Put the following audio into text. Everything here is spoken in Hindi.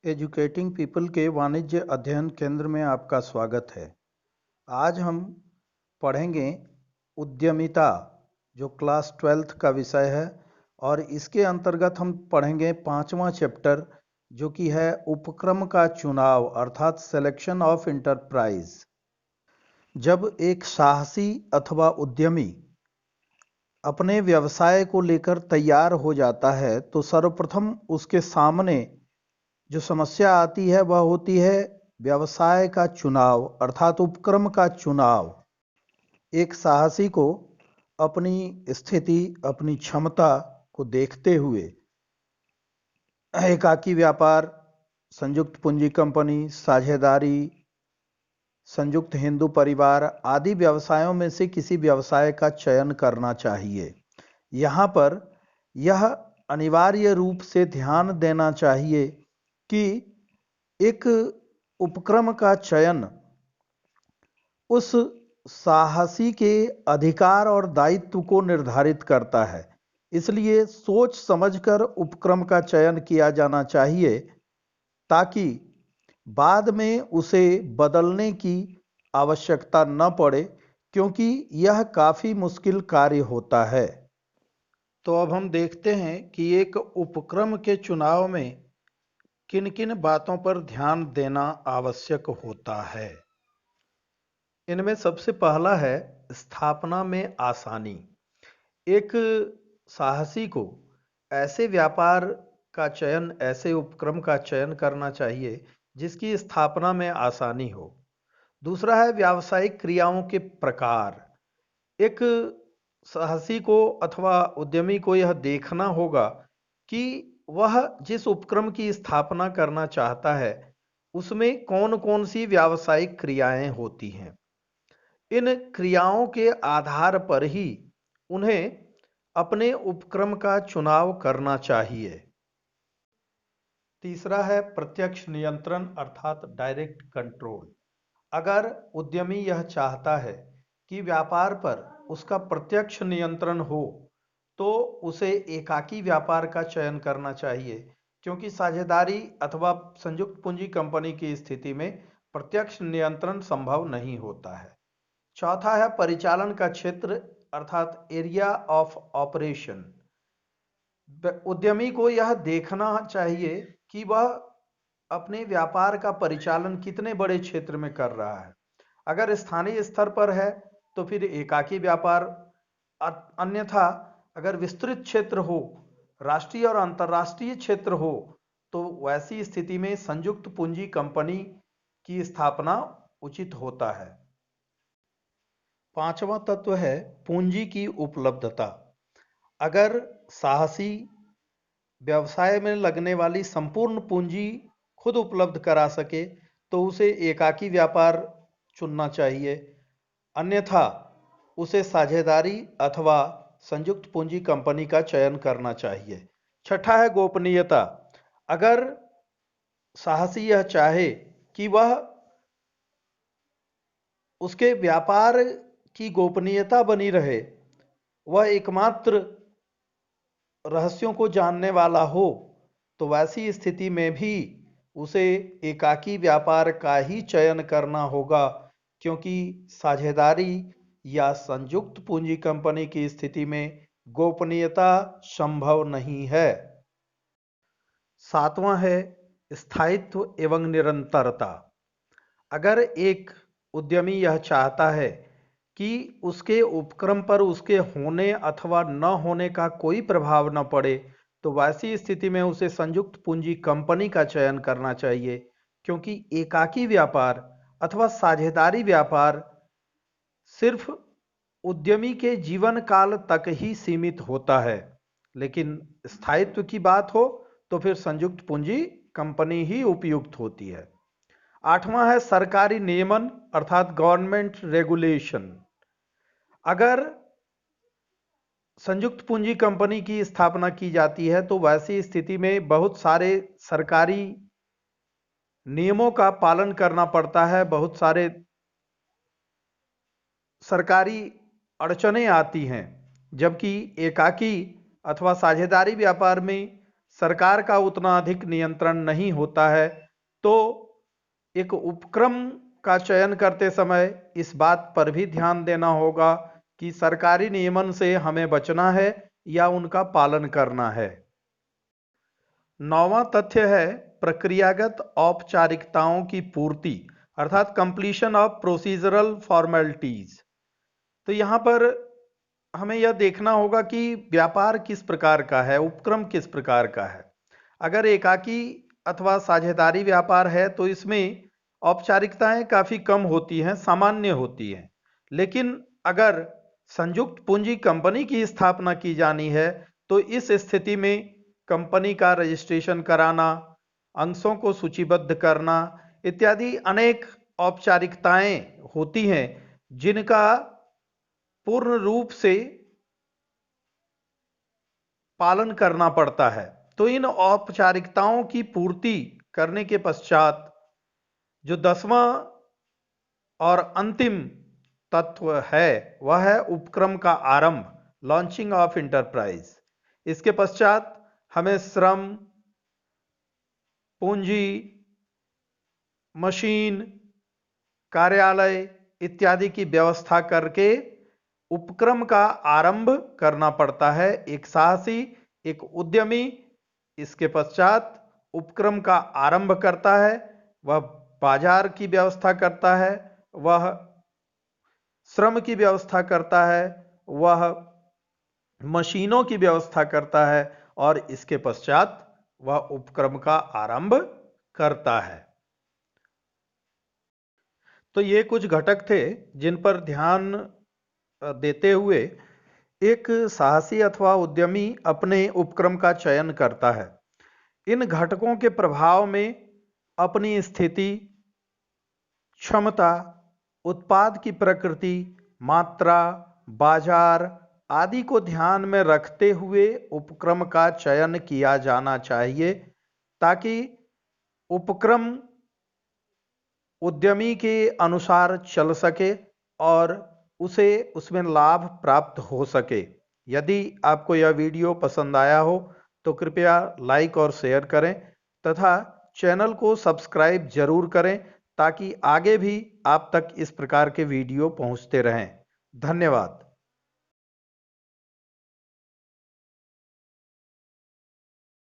एजुकेटिंग पीपल के वाणिज्य अध्ययन केंद्र में आपका स्वागत है। आज हम पढ़ेंगे उद्यमिता, जो क्लास 12th का विषय है, और इसके अंतर्गत हम पढ़ेंगे 5वां चैप्टर, जो कि है उपक्रम का चुनाव अर्थात सिलेक्शन ऑफ इंटरप्राइज। जब एक साहसी अथवा उद्यमी अपने व्यवसाय को लेकर तैयार हो जाता है तो सर्वप्रथम उसके सामने जो समस्या आती है वह होती है व्यवसाय का चुनाव अर्थात उपक्रम का चुनाव। एक साहसी को अपनी स्थिति, अपनी क्षमता को देखते हुए एकाकी व्यापार, संयुक्त पूंजी कंपनी, साझेदारी, संयुक्त हिंदू परिवार आदि व्यवसायों में से किसी व्यवसाय का चयन करना चाहिए। यहाँ पर यह अनिवार्य रूप से ध्यान देना चाहिए कि एक उपक्रम का चयन उस साहसी के अधिकार और दायित्व को निर्धारित करता है, इसलिए सोच समझकर उपक्रम का चयन किया जाना चाहिए ताकि बाद में उसे बदलने की आवश्यकता न पड़े, क्योंकि यह काफ़ी मुश्किल कार्य होता है। तो अब हम देखते हैं कि एक उपक्रम के चुनाव में किन किन बातों पर ध्यान देना आवश्यक होता है। इनमें सबसे पहला है स्थापना में आसानी। एक साहसी को ऐसे व्यापार का चयन, ऐसे उपक्रम का चयन करना चाहिए जिसकी स्थापना में आसानी हो। दूसरा है व्यावसायिक क्रियाओं के प्रकार। एक साहसी को अथवा उद्यमी को यह देखना होगा कि वह जिस उपक्रम की स्थापना करना चाहता है उसमें कौन कौन सी व्यावसायिक क्रियाएं होती हैं। इन क्रियाओं के आधार पर ही उन्हें अपने उपक्रम का चुनाव करना चाहिए। तीसरा है प्रत्यक्ष नियंत्रण अर्थात डायरेक्ट कंट्रोल। अगर उद्यमी यह चाहता है कि व्यापार पर उसका प्रत्यक्ष नियंत्रण हो तो उसे एकाकी व्यापार का चयन करना चाहिए, क्योंकि साझेदारी अथवा संयुक्त पूंजी कंपनी की स्थिति में प्रत्यक्ष नियंत्रण संभव नहीं होता है। चौथा है परिचालन का क्षेत्र अर्थात एरिया ऑफ ऑपरेशन। उद्यमी को यह देखना चाहिए कि वह अपने व्यापार का परिचालन कितने बड़े क्षेत्र में कर रहा है। अगर स्थानीय स्तर पर है तो फिर एकाकी व्यापार, अन्यथा अगर विस्तृत क्षेत्र हो, राष्ट्रीय और अंतर्राष्ट्रीय क्षेत्र हो, तो वैसी स्थिति में संयुक्त पूंजी कंपनी की स्थापना उचित होता है। पांचवा तत्व है पूंजी की उपलब्धता। अगर साहसी व्यवसाय में लगने वाली संपूर्ण पूंजी खुद उपलब्ध करा सके तो उसे एकाकी व्यापार चुनना चाहिए, अन्यथा उसे साझेदारी अथवा संयुक्त पूंजी कंपनी का चयन करना चाहिए। छठा है गोपनीयता। अगर साहसी यह चाहे कि वह उसके व्यापार की गोपनीयता बनी रहे, वह एकमात्र रहस्यों को जानने वाला हो, तो वैसी स्थिति में भी उसे एकाकी व्यापार का ही चयन करना होगा, क्योंकि साझेदारी या संयुक्त पूंजी कंपनी की स्थिति में गोपनीयता संभव नहीं है। सातवां है स्थायित्व एवं निरंतरता। अगर एक उद्यमी यह चाहता है कि उसके उपक्रम पर उसके होने अथवा न होने का कोई प्रभाव न पड़े, तो वैसी स्थिति में उसे संयुक्त पूंजी कंपनी का चयन करना चाहिए, क्योंकि एकाकी व्यापार अथवा साझेदारी व्यापार सिर्फ उद्यमी के जीवन काल तक ही सीमित होता है, लेकिन स्थायित्व की बात हो तो फिर संयुक्त पूंजी कंपनी ही उपयुक्त होती है। आठवां है सरकारी नियमन अर्थात गवर्नमेंट रेगुलेशन। अगर संयुक्त पूंजी कंपनी की स्थापना की जाती है तो वैसी स्थिति में बहुत सारे सरकारी नियमों का पालन करना पड़ता है, बहुत सारे सरकारी अड़चनें आती हैं, जबकि एकाकी अथवा साझेदारी व्यापार में सरकार का उतना अधिक नियंत्रण नहीं होता है, तो एक उपक्रम का चयन करते समय इस बात पर भी ध्यान देना होगा कि सरकारी नियमन से हमें बचना है या उनका पालन करना है। 9वां तथ्य है प्रक्रियागत औपचारिकताओं की पूर्ति, अर्थात कंप्लीशन ऑफ प्रोसीजरल फॉर्मेलिटीज। तो यहां पर हमें यह देखना होगा कि व्यापार किस प्रकार का है, उपक्रम किस प्रकार का है। अगर एकाकी अथवा साझेदारी व्यापार है तो इसमें औपचारिकताएं काफी कम होती हैं, सामान्य होती हैं। लेकिन अगर संयुक्त पूंजी कंपनी की स्थापना की जानी है तो इस स्थिति में कंपनी का रजिस्ट्रेशन कराना, अंशों को सूचीबद्ध करना इत्यादि अनेक औपचारिकताएं होती हैं जिनका पूर्ण रूप से पालन करना पड़ता है। तो इन औपचारिकताओं की पूर्ति करने के पश्चात जो 10वां और अंतिम तत्व है वह है उपक्रम का आरंभ, लॉन्चिंग ऑफ इंटरप्राइज। इसके पश्चात हमें श्रम, पूंजी, मशीन, कार्यालय इत्यादि की व्यवस्था करके उपक्रम का आरंभ करना पड़ता है। एक साहसी, एक उद्यमी इसके पश्चात उपक्रम का आरंभ करता है, वह बाजार की व्यवस्था करता है, वह श्रम की व्यवस्था करता है, वह मशीनों की व्यवस्था करता है और इसके पश्चात वह उपक्रम का आरंभ करता है। तो ये कुछ घटक थे जिन पर ध्यान देते हुए एक साहसी अथवा उद्यमी अपने उपक्रम का चयन करता है। इन घटकों के प्रभाव में अपनी स्थिति, क्षमता, उत्पाद की प्रकृति, मात्रा, बाजार आदि को ध्यान में रखते हुए उपक्रम का चयन किया जाना चाहिए ताकि उपक्रम उद्यमी के अनुसार चल सके और उसे उसमें लाभ प्राप्त हो सके। यदि आपको यह वीडियो पसंद आया हो तो कृपया लाइक और शेयर करें तथा चैनल को सब्सक्राइब जरूर करें ताकि आगे भी आप तक इस प्रकार के वीडियो पहुंचते रहें। धन्यवाद।